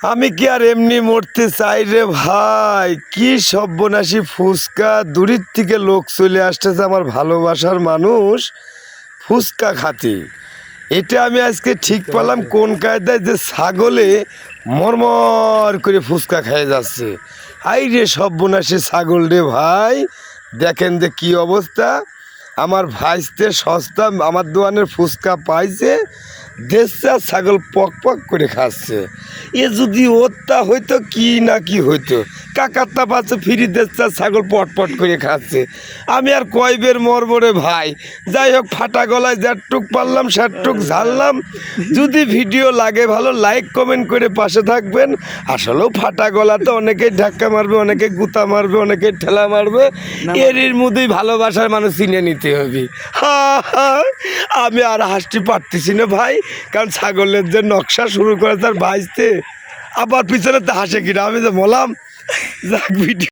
আমি কি আর এমনি মরতে চাই রে ভাই? কি সর্বনাশী ফুচকা! দূরের থেকে লোক চলে আসতেছে, আমার ভালোবাসার মানুষ ফুচকা খাতি। এটা আমি আজকে ঠিক পেলাম কোন কায়দায়, যে ছাগলে মরমর করে ফুচকা খেয়ে যাচ্ছে। হাই রে সর্বনাশী ছাগল রে ভাই! দেখেন যে কি অবস্থা। আমার ভাইস্তে সস্তা আমার দোকানের ফুচকা পাইছে, দেখছে আর ছাগল পক পক করে খাচ্ছে। এ যদি ওরটা হইতো কি না কি হইতো, কাকারটা পাচ্ছে ফিরি দেখছে আর ছাগল পট করে খাচ্ছে। আমি আর কয়বের মরবরে ভাই। যাই হোক, ফাটা গলায় যারটুক পারলাম সারটুক ঝাড়লাম। যদি ভিডিও লাগে ভালো, লাইক কমেন্ট করে পাশে থাকবেন। আসলেও ফাটা গলাতে অনেকেই ধাক্কা মারবে, অনেকে গুতা মারবে, অনেকে ঠেলা মারবে। এর মধ্যেই ভালোবাসার মানুষ চিনে নিতে হবে। হা হা, আমি আর হাসতে পারতেছি না ভাই, কারণ ছাগলের যে নকশা শুরু করে তার ভাইতে আবার পিছনে তো হাসে কিনা, আমি যে বললাম যাক ভিডিও।